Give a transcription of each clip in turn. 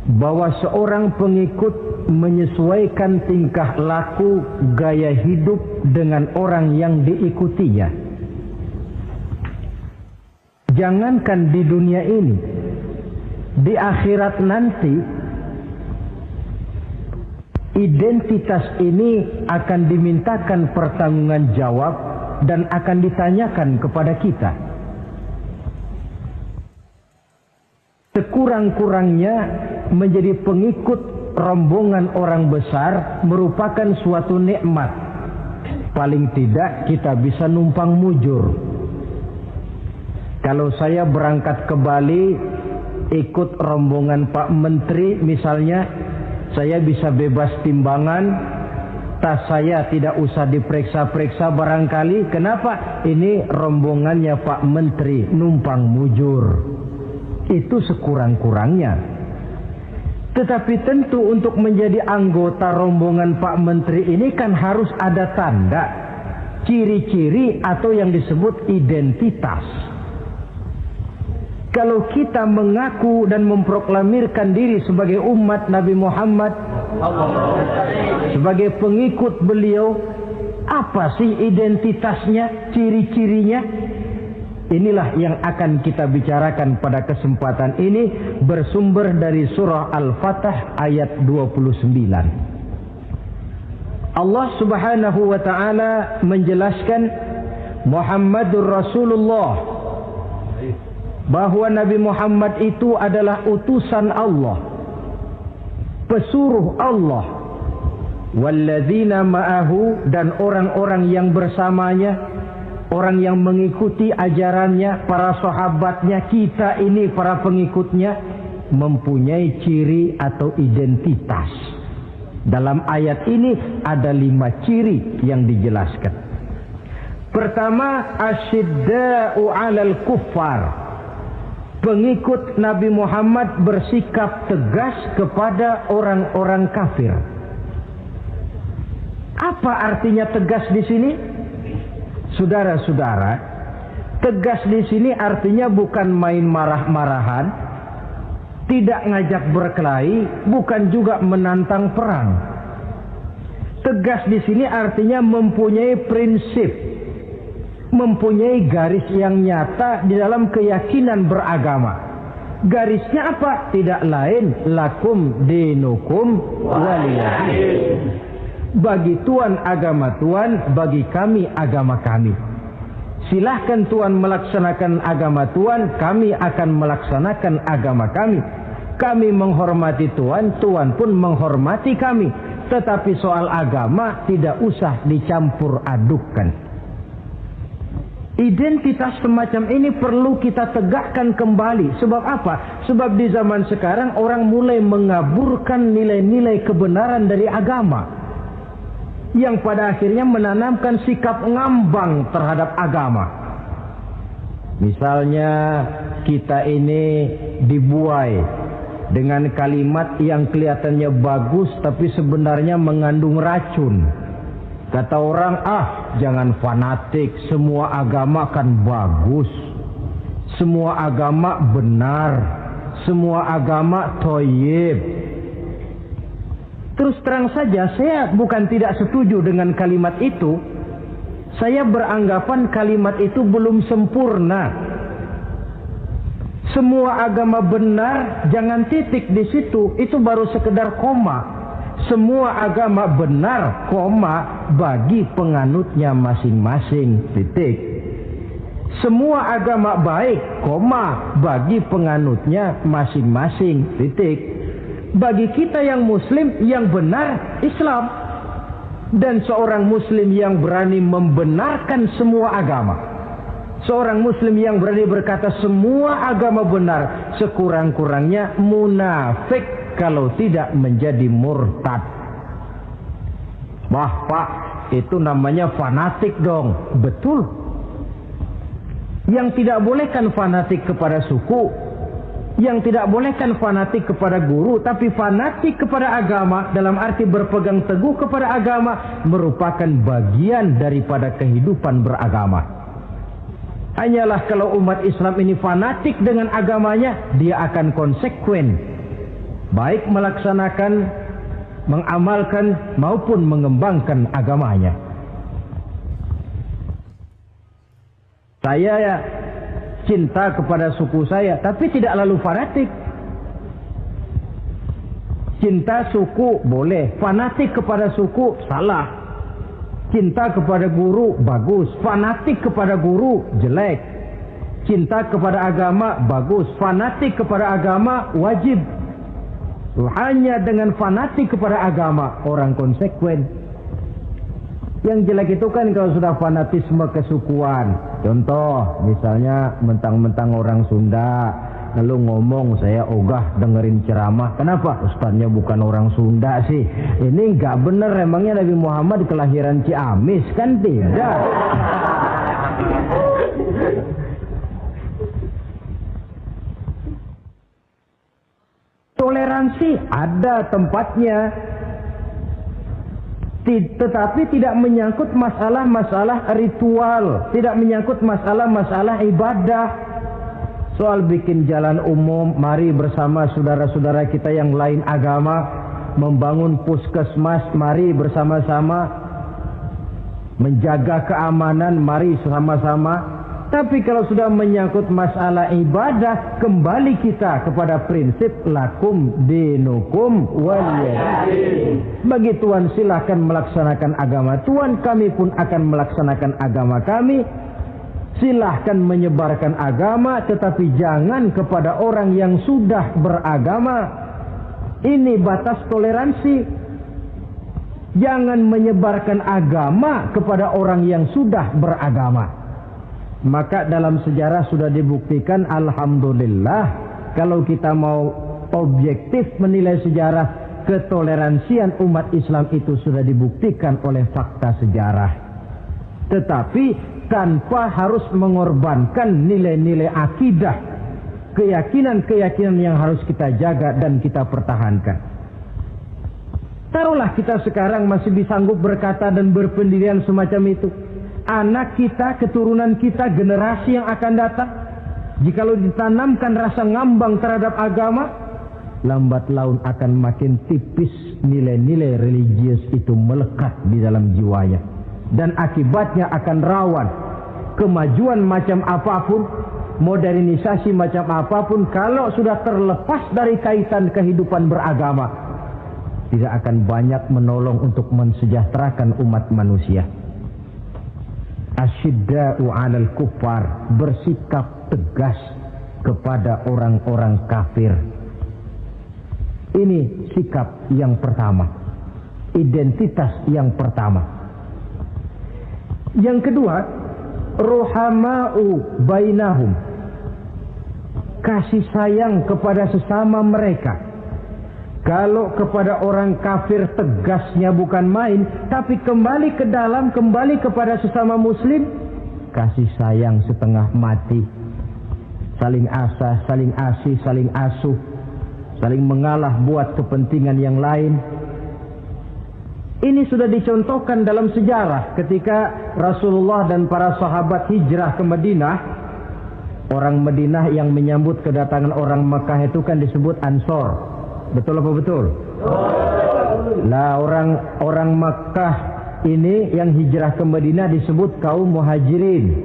bahwa seorang pengikut menyesuaikan tingkah laku, gaya hidup dengan orang yang diikutinya. Jangankan di dunia ini, di akhirat nanti, identitas ini akan dimintakan pertanggungjawaban jawab dan akan ditanyakan kepada kita. Sekurang-kurangnya menjadi pengikut rombongan orang besar merupakan suatu nikmat. Paling tidak kita bisa numpang mujur. Kalau saya berangkat ke Bali ikut rombongan Pak Menteri misalnya, saya bisa bebas timbangan, tas saya tidak usah diperiksa-periksa barangkali. Kenapa? Ini rombongannya Pak Menteri, numpang mujur. Itu sekurang-kurangnya. Tetapi tentu untuk menjadi anggota rombongan Pak Menteri ini kan harus ada tanda, ciri-ciri atau yang disebut identitas. Kalau kita mengaku dan memproklamirkan diri sebagai umat Nabi Muhammad, sebagai pengikut beliau, apa sih identitasnya, ciri-cirinya? Inilah yang akan kita bicarakan pada kesempatan ini, bersumber dari surah Al-Fatah ayat 29. Allah Subhanahu wa taala menjelaskan Muhammadur Rasulullah, bahwa Nabi Muhammad itu adalah utusan Allah, pesuruh Allah. Walladzina ma'ahu, dan orang-orang yang bersamanya, orang yang mengikuti ajarannya, para sahabatnya, kita ini para pengikutnya, mempunyai ciri atau identitas. Dalam ayat ini ada 5 ciri yang dijelaskan. Pertama, asyidda'u 'alal kuffar. Pengikut Nabi Muhammad bersikap tegas kepada orang-orang kafir. Apa artinya tegas di sini? Saudara-saudara, tegas di sini artinya bukan main marah-marahan, tidak ngajak berkelahi, bukan juga menantang perang. Tegas di sini artinya mempunyai prinsip, mempunyai garis yang nyata di dalam keyakinan beragama. Garisnya apa? Tidak lain, lakum dinukum waliyadin. Bagi Tuhan agama Tuhan, bagi kami agama kami. Silahkan Tuhan melaksanakan agama Tuhan, kami akan melaksanakan agama kami. Kami menghormati Tuhan, Tuhan pun menghormati kami. Tetapi soal agama tidak usah dicampur adukkan. Identitas semacam ini perlu kita tegakkan kembali. Sebab apa? Sebab di zaman sekarang orang mulai mengaburkan nilai-nilai kebenaran dari agama, yang pada akhirnya menanamkan sikap ngambang terhadap agama. Misalnya kita ini dibuai dengan kalimat yang kelihatannya bagus tapi sebenarnya mengandung racun. Kata orang, jangan fanatik, semua agama kan bagus, semua agama benar, semua agama thayyib. Terus terang saja, saya bukan tidak setuju dengan kalimat itu. Saya beranggapan kalimat itu belum sempurna. Semua agama benar, jangan titik di situ, itu baru sekedar koma. Semua agama benar, koma, bagi penganutnya masing-masing, titik. Semua agama baik, koma, bagi penganutnya masing-masing, titik. Bagi kita yang muslim, yang benar Islam. Dan seorang muslim yang berani membenarkan semua agama, seorang muslim yang berani berkata semua agama benar, sekurang-kurangnya munafik kalau tidak menjadi murtad. Wah Pak, itu namanya fanatik dong. Betul. Yang tidak boleh kan fanatik kepada suku, yang tidak boleh kan fanatik kepada guru, tapi fanatik kepada agama dalam arti berpegang teguh kepada agama merupakan bagian daripada kehidupan beragama. Hanyalah kalau umat Islam ini fanatik dengan agamanya, dia akan konsekuen baik melaksanakan, mengamalkan maupun mengembangkan agamanya. Saya ya cinta kepada suku saya, tapi tidak lalu fanatik. Cinta suku boleh, fanatik kepada suku salah. Cinta kepada guru bagus, fanatik kepada guru jelek. Cinta kepada agama bagus, fanatik kepada agama wajib. Hanya dengan fanatik kepada agama orang konsekuen. Yang jelek itu kan kalau sudah fanatisme kesukuan. Contoh, misalnya mentang-mentang orang Sunda, lalu ngomong saya ogah dengerin ceramah. Kenapa? Ustaznya bukan orang Sunda sih. Ini nggak bener, emangnya Nabi Muhammad kelahiran Ciamis? Kan tidak. Toleransi ada tempatnya, tetapi tidak menyangkut masalah-masalah ritual, tidak menyangkut masalah-masalah ibadah. Soal bikin jalan umum, mari bersama saudara-saudara kita yang lain agama membangun puskesmas, mari bersama-sama menjaga keamanan, mari sama-sama. Tapi kalau sudah menyangkut masalah ibadah, kembali kita kepada prinsip lakum dinukum waliyadin. Bagi Tuhan silahkan melaksanakan agama Tuhan, kami pun akan melaksanakan agama kami. Silahkan menyebarkan agama, tetapi jangan kepada orang yang sudah beragama. Ini batas toleransi. Jangan menyebarkan agama kepada orang yang sudah beragama. Maka dalam sejarah sudah dibuktikan, alhamdulillah, kalau kita mau objektif menilai sejarah, ketoleransian umat Islam itu sudah dibuktikan oleh fakta sejarah. Tetapi tanpa harus mengorbankan nilai-nilai akidah, keyakinan-keyakinan yang harus kita jaga dan kita pertahankan. Taruhlah kita sekarang masih disanggup berkata dan berpendirian semacam itu. Anak kita, keturunan kita, generasi yang akan datang, jikalau ditanamkan rasa ngambang terhadap agama, lambat laun akan makin tipis nilai-nilai religius itu melekat di dalam jiwanya. Dan akibatnya akan rawan kemajuan macam apapun, modernisasi macam apapun, kalau sudah terlepas dari kaitan kehidupan beragama, tidak akan banyak menolong untuk mensejahterakan umat manusia. Asyidda'u 'alal kuffar, bersikap tegas kepada orang-orang kafir. Ini sikap yang pertama, identitas yang pertama. Yang kedua, ruhama'u bainahum, kasih sayang kepada sesama mereka. Kalau kepada orang kafir tegasnya bukan main, tapi kembali ke dalam, kembali kepada sesama muslim, kasih sayang setengah mati. Saling asah, saling asih, saling asuh, saling mengalah buat kepentingan yang lain. Ini sudah dicontohkan dalam sejarah ketika Rasulullah dan para sahabat hijrah ke Madinah. Orang Madinah yang menyambut kedatangan orang Mekah itu kan disebut Ansor. Betul apa betul? Lah orang Makkah ini yang hijrah ke Madinah disebut kaum muhajirin.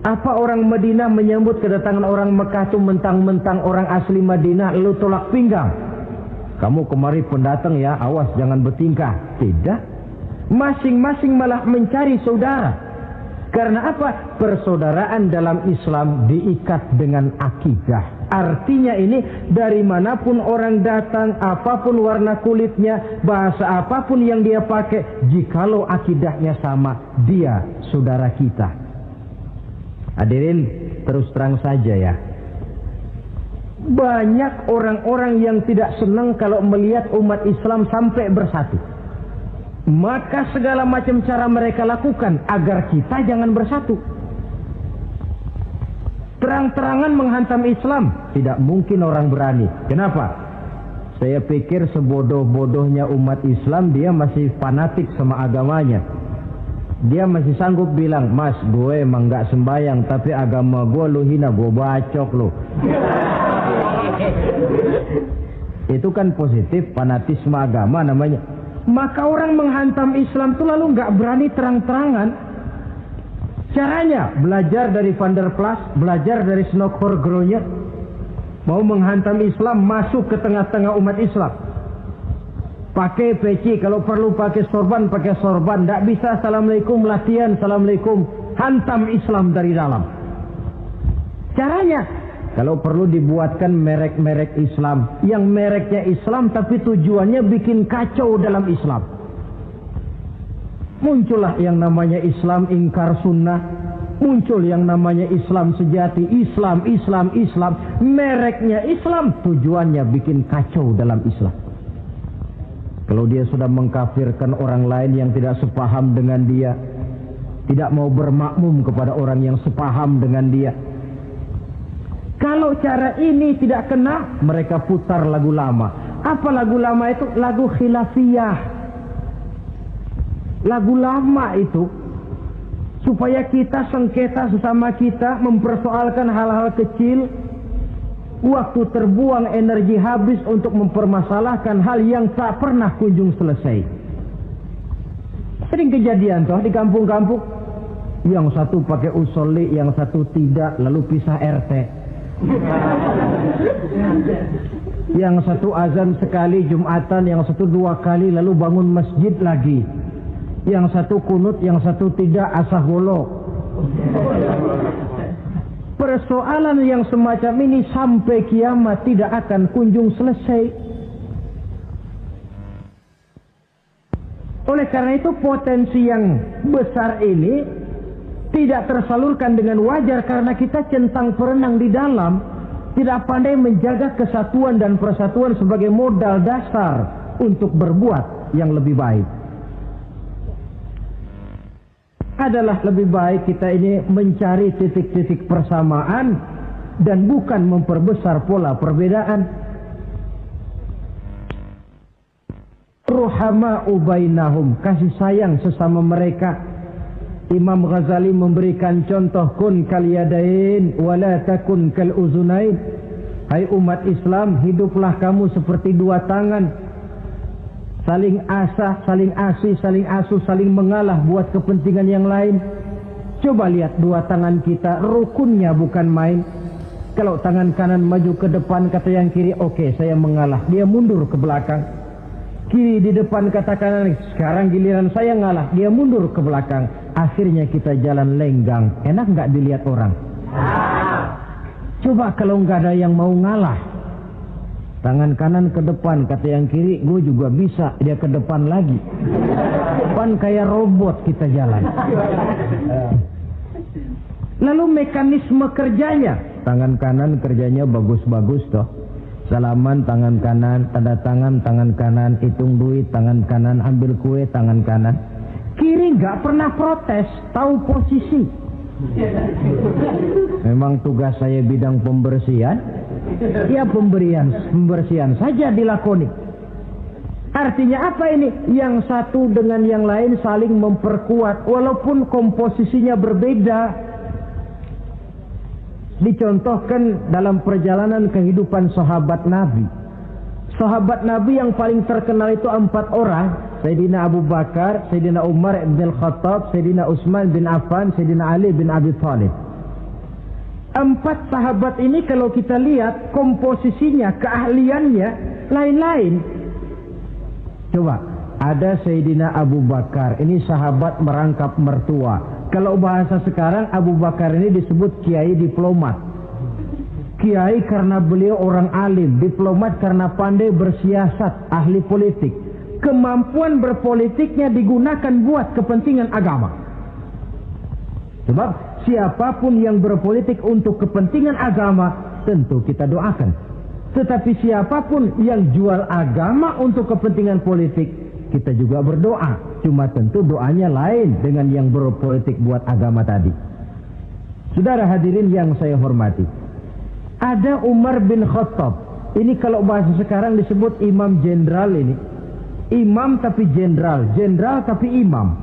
Apa orang Madinah menyambut kedatangan orang Makkah itu mentang-mentang orang asli Madinah lalu tolak pinggang? Kamu kemari pendatang ya, awas jangan bertingkah. Tidak. Masing-masing malah mencari saudara. Karena apa? Persaudaraan dalam Islam diikat dengan akidah. Artinya ini dari manapun orang datang, apapun warna kulitnya, bahasa apapun yang dia pakai, jikalau akidahnya sama, dia saudara kita. Hadirin, terus terang saja ya, banyak orang-orang yang tidak senang kalau melihat umat Islam sampai bersatu. Maka segala macam cara mereka lakukan agar kita jangan bersatu. Terang-terangan menghantam Islam, tidak mungkin orang berani. Kenapa? Saya pikir sebodoh-bodohnya umat Islam, dia masih fanatik sama agamanya. Dia masih sanggup bilang, mas gue emang gak sembayang, tapi agama gue lu hina, gue bacok lu. Itu kan positif, fanatisme agama namanya. Maka orang menghantam Islam itu lalu nggak berani terang-terangan. Caranya belajar dari Van der Plas, belajar dari Snokor-Gronya. Mau menghantam Islam, masuk ke tengah-tengah umat Islam. Pakai peci, kalau perlu pakai sorban, pakai sorban. Tidak bisa assalamualaikum, latihan, assalamualaikum. Hantam Islam dari dalam. Caranya, kalau perlu dibuatkan merek-merek Islam. Yang mereknya Islam tapi tujuannya bikin kacau dalam Islam. Muncullah yang namanya Islam ingkar sunnah. Muncul yang namanya Islam sejati. Islam. Mereknya Islam, tujuannya bikin kacau dalam Islam. Kalau dia sudah mengkafirkan orang lain yang tidak sepaham dengan dia, tidak mau bermakmum kepada orang yang sepaham dengan dia. Kalau cara ini tidak kena, mereka putar lagu lama. Apa lagu lama itu? Lagu khilafiyah. Lagu lama itu supaya kita sengketa sesama kita, mempersoalkan hal-hal kecil. Waktu terbuang, energi habis untuk mempermasalahkan hal yang tak pernah kunjung selesai. Sering kejadian toh di kampung-kampung. Yang satu pakai usolli, yang satu tidak, lalu pisah RT. Yang satu azan sekali Jumatan, yang satu 2 kali, lalu bangun masjid lagi. Yang satu kunut, yang satu tidak, asah wolo. Persoalan yang semacam ini sampai kiamat tidak akan kunjung selesai. Oleh karena itu potensi yang besar ini tidak tersalurkan dengan wajar karena kita centang perenang di dalam, tidak pandai menjaga kesatuan dan persatuan sebagai modal dasar untuk berbuat yang lebih baik. Adalah lebih baik kita ini mencari titik-titik persamaan dan bukan memperbesar pola perbedaan. Ruhama'u bainahum, kasih sayang sesama mereka. Imam Ghazali memberikan contoh kun kal yadain wala takun kal uzunain. Hai umat Islam, hiduplah kamu seperti 2 tangan. Saling asah, saling asih, saling asuh, saling mengalah buat kepentingan yang lain. Coba lihat 2 tangan kita, rukunnya bukan main. Kalau tangan kanan maju ke depan, kata yang kiri, oke, saya mengalah. Dia mundur ke belakang. Kiri di depan, kata kanan, sekarang giliran saya ngalah. Dia mundur ke belakang. Akhirnya kita jalan lenggang. Enak nggak dilihat orang? Coba kalau nggak ada yang mau ngalah. Tangan kanan ke depan, kata yang kiri, gue juga bisa, dia ke depan lagi. Depan kayak robot kita jalan. Lalu mekanisme kerjanya, tangan kanan kerjanya bagus-bagus toh. Salaman tangan kanan, tanda tangan tangan kanan, hitung duit tangan kanan, ambil kue tangan kanan. Kiri nggak pernah protes, tahu posisi. Memang tugas saya bidang pembersihan. Ya pembersihan saja dilakoni. Artinya apa ini? Yang satu dengan yang lain saling memperkuat walaupun komposisinya berbeda. Dicontohkan dalam perjalanan kehidupan sahabat Nabi. Sahabat Nabi yang paling terkenal itu 4 orang. Sayyidina Abu Bakar, Sayyidina Umar bin Al-Khattab, Sayyidina Utsman bin Affan, Sayyidina Ali bin Abi Thalib. 4 sahabat ini kalau kita lihat komposisinya, keahliannya lain-lain. Coba, ada Sayyidina Abu Bakar, ini sahabat merangkap mertua. Kalau bahasa sekarang, Abu Bakar ini disebut kiai diplomat. Kiai karena beliau orang alim, diplomat karena pandai bersiasat, ahli politik. Kemampuan berpolitiknya digunakan buat kepentingan agama. Sebab siapapun yang berpolitik untuk kepentingan agama, tentu kita doakan. Tetapi siapapun yang jual agama untuk kepentingan politik, kita juga berdoa. Cuma tentu doanya lain dengan yang berpolitik buat agama tadi. Saudara hadirin yang saya hormati, ada Umar bin Khattab. Ini kalau bahasa sekarang disebut imam jenderal ini. Imam tapi jenderal, jenderal tapi imam.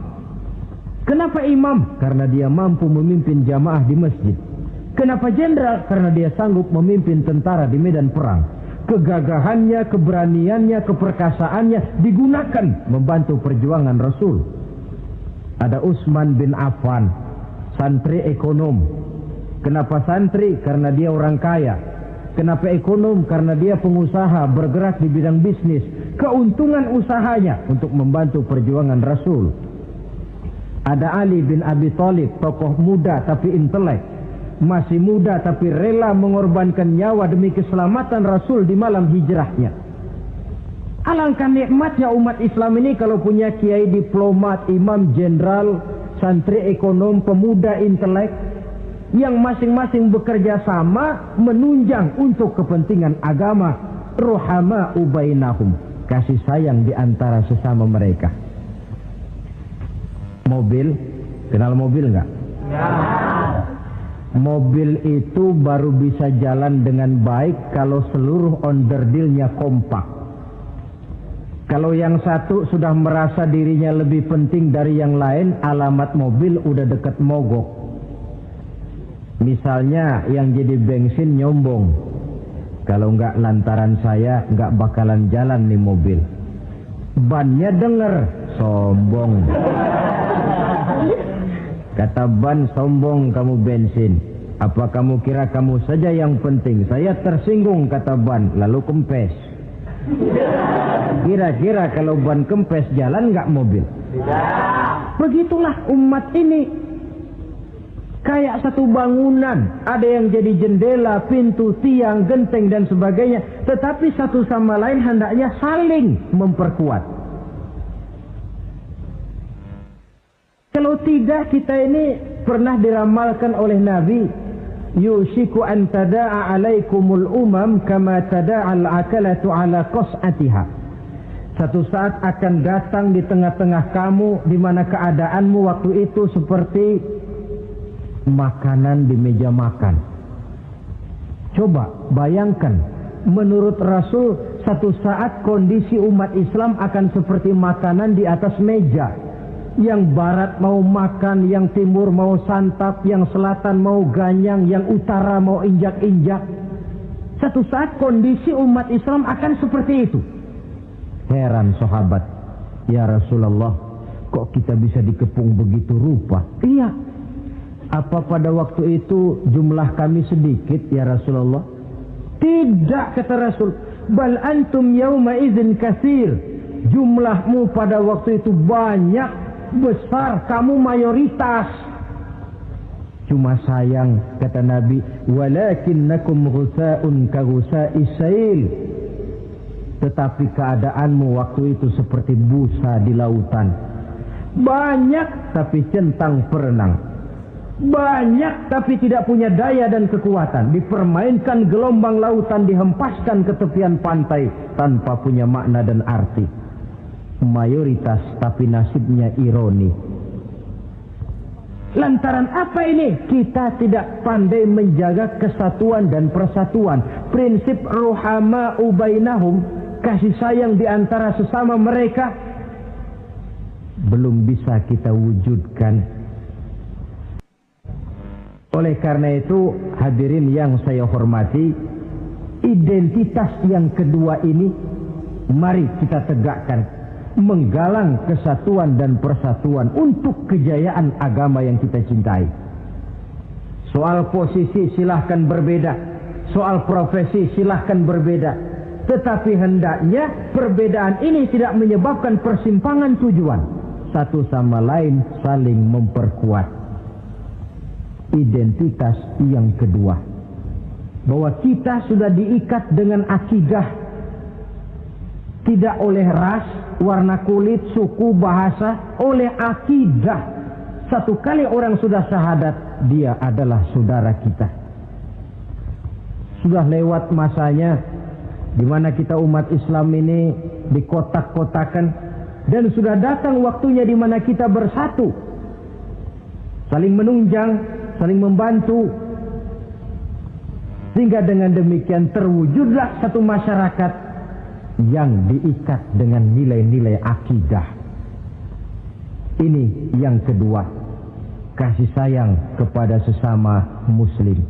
Kenapa imam? Karena dia mampu memimpin jamaah di masjid. Kenapa jenderal? Karena dia sanggup memimpin tentara di medan perang. Kegagahannya, keberaniannya, keperkasaannya digunakan membantu perjuangan Rasul. Ada Utsman bin Affan, santri ekonom. Kenapa santri? Karena dia orang kaya. Kenapa ekonom? Karena dia pengusaha bergerak di bidang bisnis. Keuntungan usahanya untuk membantu perjuangan Rasul. Ada Ali bin Abi Thalib, tokoh muda tapi intelek. Masih muda tapi rela mengorbankan nyawa demi keselamatan Rasul di malam hijrahnya. Alangkah nikmatnya umat Islam ini kalau punya kiai diplomat, imam jenderal, santri ekonom, pemuda intelek yang masing-masing bekerja sama menunjang untuk kepentingan agama. Ruhama ubainahum, kasih sayang di antara sesama mereka. Mobil, kenal mobil enggak? Ya. Mobil itu baru bisa jalan dengan baik kalau seluruh onderdilnya kompak. Kalau yang satu sudah merasa dirinya lebih penting dari yang lain, alamat mobil udah dekat mogok. Misalnya yang jadi bensin nyombong. Kalau enggak lantaran saya enggak bakalan jalan nih mobil. Bannya denger, sombong. Kata ban, sombong kamu bensin. Apa kamu kira kamu saja yang penting? Saya tersinggung, kata ban, lalu kempes. Kira-kira kalau ban kempes jalan nggak mobil? Begitulah umat ini. Kayak satu bangunan. Ada yang jadi jendela, pintu, tiang, genteng dan sebagainya. Tetapi satu sama lain hendaknya saling memperkuat. Kalau tidak, kita ini pernah diramalkan oleh Nabi, yushiku an tada'a alaikumul umam kama tada'al akalatu ala qas'atiha. Satu saat akan datang di tengah-tengah kamu di mana keadaanmu waktu itu seperti makanan di meja makan. Coba bayangkan, menurut Rasul satu saat kondisi umat Islam akan seperti makanan di atas meja. Yang barat mau makan, yang timur mau santap, yang selatan mau ganyang, yang utara mau injak-injak. Satu saat kondisi umat Islam akan seperti itu. Heran sahabat, ya Rasulullah, kok kita bisa dikepung begitu rupa? Iya. Apa pada waktu itu jumlah kami sedikit ya Rasulullah? Tidak, kata Rasul. Bal antum yawma idzin katsir. Jumlahmu pada waktu itu banyak, besar, kamu mayoritas. Cuma sayang, kata Nabi, walakinnakum ghusaa'un ka ghusaa'is sail. Tetapi keadaanmu waktu itu seperti busa di lautan. Banyak tapi centang perenang. Banyak tapi tidak punya daya dan kekuatan. Dipermainkan gelombang lautan, dihempaskan ke tepian pantai tanpa punya makna dan arti. Mayoritas tapi nasibnya ironi. Lantaran apa ini? Kita tidak pandai menjaga kesatuan dan persatuan. Prinsip ruhama ubainahum, kasih sayang di antara sesama mereka, belum bisa kita wujudkan. Oleh karena itu, hadirin yang saya hormati, identitas yang kedua ini mari kita tegakkan. Menggalang kesatuan dan persatuan untuk kejayaan agama yang kita cintai. Soal posisi silahkan berbeda, soal profesi silahkan berbeda, tetapi hendaknya perbedaan ini tidak menyebabkan persimpangan tujuan. Satu sama lain saling memperkuat. Identitas yang kedua, bahwa kita sudah diikat dengan akidah, tidak oleh ras, warna kulit, suku, bahasa, oleh akidah. Satu kali orang sudah syahadat, dia adalah saudara kita. Sudah lewat masanya di mana kita umat Islam ini dikotak-kotakan, dan sudah datang waktunya di mana kita bersatu, saling menunjang, saling membantu, sehingga dengan demikian terwujudlah satu masyarakat yang diikat dengan nilai-nilai akidah. Ini yang kedua, kasih sayang kepada sesama muslim.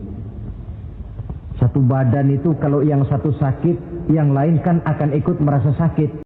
Satu badan itu kalau yang satu sakit, yang lain kan akan ikut merasa sakit.